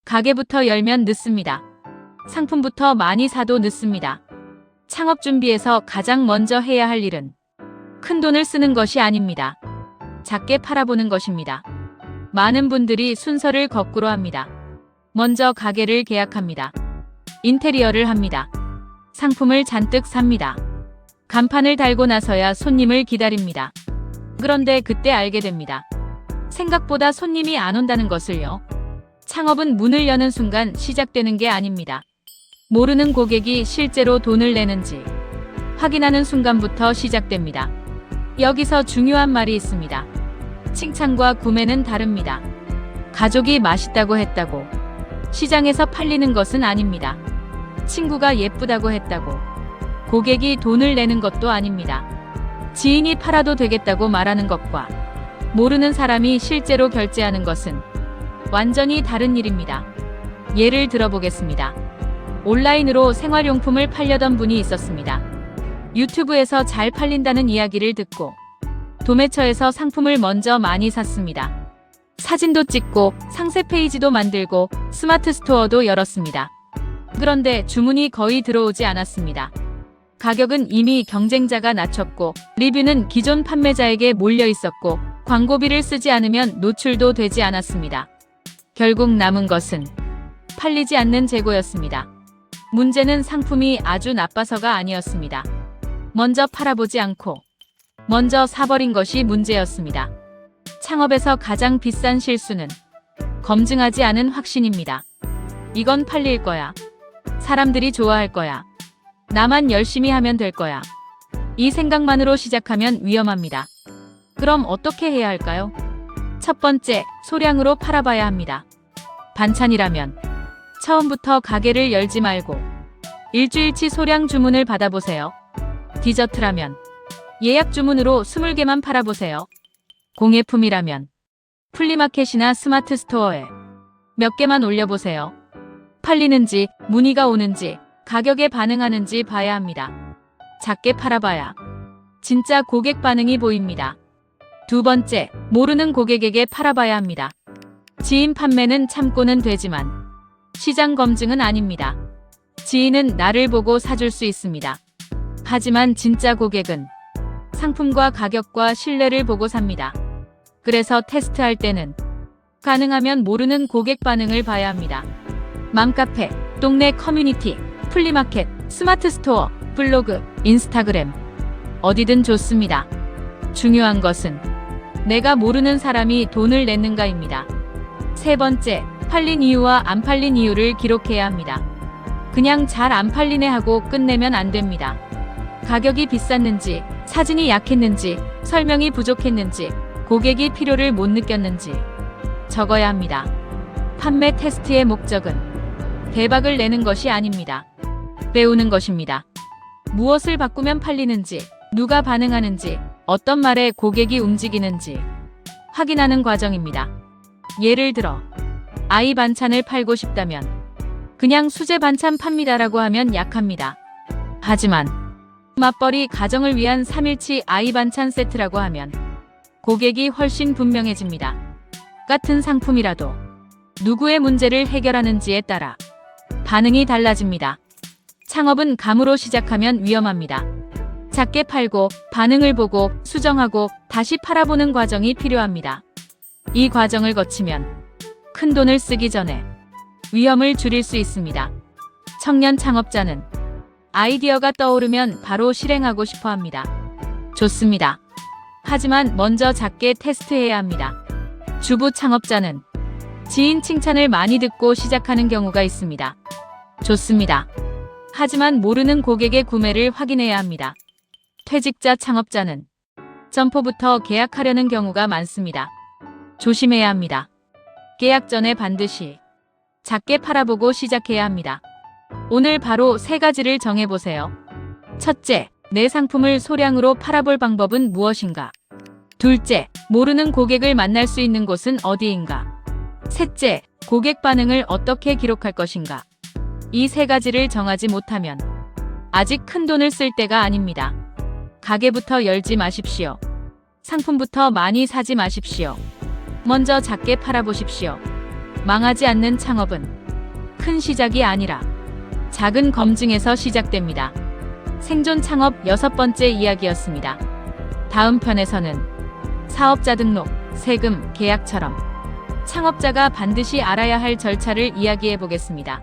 가게부터 열면 늦습니다. 상품부터 많이 사도 늦습니다. 창업 준비에서 가장 먼저 해야 할 일은 큰 돈을 쓰는 것이 아닙니다. 작게 팔아보는 것입니다. 많은 분들이 순서를 거꾸로 합니다. 먼저 가게를 계약합니다. 인테리어를 합니다. 상품을 잔뜩 삽니다. 간판을 달고 나서야 손님을 기다립니다. 그런데 그때 알게 됩니다. 생각보다 손님이 안 온다는 것을요. 창업은 문을 여는 순간 시작되는 게 아닙니다. 모르는 고객이 실제로 돈을 내는지 확인하는 순간부터 시작됩니다. 여기서 중요한 말이 있습니다. 칭찬과 구매는 다릅니다. 가족이 맛있다고 했다고 시장에서 팔리는 것은 아닙니다. 친구가 예쁘다고 했다고 고객이 돈을 내는 것도 아닙니다. 지인이 팔아도 되겠다고 말하는 것과 모르는 사람이 실제로 결제하는 것은 완전히 다른 일입니다. 예를 들어보겠습니다. 온라인으로 생활용품을 팔려던 분이 있었습니다. 유튜브에서 잘 팔린다는 이야기를 듣고 도매처에서 상품을 먼저 많이 샀습니다. 사진도 찍고 상세 페이지도 만들고 스마트 스토어도 열었습니다. 그런데 주문이 거의 들어오지 않았습니다. 가격은 이미 경쟁자가 낮췄고 리뷰는 기존 판매자에게 몰려 있었고 광고비를 쓰지 않으면 노출도 되지 않았습니다. 결국 남은 것은 팔리지 않는 재고였습니다. 문제는 상품이 아주 나빠서가 아니었습니다. 먼저 팔아보지 않고 먼저 사버린 것이 문제였습니다. 창업에서 가장 비싼 실수는 검증하지 않은 확신입니다. 이건 팔릴 거야. 사람들이 좋아할 거야. 나만 열심히 하면 될 거야. 이 생각만으로 시작하면 위험합니다. 그럼 어떻게 해야 할까요? 첫 번째, 소량으로 팔아봐야 합니다. 반찬이라면 처음부터 가게를 열지 말고 일주일치 소량 주문을 받아보세요. 디저트라면 예약 주문으로 20개만 팔아보세요. 공예품이라면 플리마켓이나 스마트 스토어에 몇 개만 올려보세요. 팔리는지, 문의가 오는지, 가격에 반응하는지 봐야 합니다. 작게 팔아봐야 진짜 고객 반응이 보입니다. 두 번째, 모르는 고객에게 팔아봐야 합니다. 지인 판매는 참고는 되지만 시장 검증은 아닙니다. 지인은 나를 보고 사줄 수 있습니다. 하지만 진짜 고객은 상품과 가격과 신뢰를 보고 삽니다. 그래서 테스트할 때는 가능하면 모르는 고객 반응을 봐야 합니다. 맘카페, 동네 커뮤니티, 플리마켓, 스마트 스토어, 블로그, 인스타그램 어디든 좋습니다. 중요한 것은 내가 모르는 사람이 돈을 냈는가입니다. 세 번째, 팔린 이유와 안 팔린 이유를 기록해야 합니다. 그냥 잘 안 팔리네 하고 끝내면 안 됩니다. 가격이 비쌌는지, 사진이 약했는지, 설명이 부족했는지, 고객이 필요를 못 느꼈는지 적어야 합니다. 판매 테스트의 목적은 대박을 내는 것이 아닙니다. 배우는 것입니다. 무엇을 바꾸면 팔리는지, 누가 반응하는지, 어떤 말에 고객이 움직이는지 확인하는 과정입니다. 예를 들어 아이 반찬을 팔고 싶다면 그냥 수제 반찬 팝니다라고 하면 약합니다. 하지만 맞벌이 가정을 위한 3일치 아이 반찬 세트라고 하면 고객이 훨씬 분명해집니다. 같은 상품이라도 누구의 문제를 해결하는지에 따라 반응이 달라집니다. 창업은 감으로 시작하면 위험합니다. 작게 팔고 반응을 보고 수정하고 다시 팔아보는 과정이 필요합니다. 이 과정을 거치면 큰 돈을 쓰기 전에 위험을 줄일 수 있습니다. 청년 창업자는 아이디어가 떠오르면 바로 실행하고 싶어 합니다. 좋습니다. 하지만 먼저 작게 테스트해야 합니다. 주부 창업자는 지인 칭찬을 많이 듣고 시작하는 경우가 있습니다. 좋습니다. 하지만 모르는 고객의 구매를 확인해야 합니다. 퇴직자 창업자는 점포부터 계약하려는 경우가 많습니다. 조심해야 합니다. 계약 전에 반드시 작게 팔아보고 시작해야 합니다. 오늘 바로 3가지를 정해보세요. 첫째, 내 상품을 소량으로 팔아볼 방법은 무엇인가? 둘째, 모르는 고객을 만날 수 있는 곳은 어디인가? 셋째, 고객 반응을 어떻게 기록할 것인가? 이 3가지를 정하지 못하면 아직 큰 돈을 쓸 때가 아닙니다. 가게부터 열지 마십시오. 상품부터 많이 사지 마십시오. 먼저 작게 팔아보십시오. 망하지 않는 창업은 큰 시작이 아니라 작은 검증에서 시작됩니다. 생존 창업 6번째 이야기였습니다. 다음 편에서는 사업자 등록, 세금, 계약처럼 창업자가 반드시 알아야 할 절차를 이야기해 보겠습니다.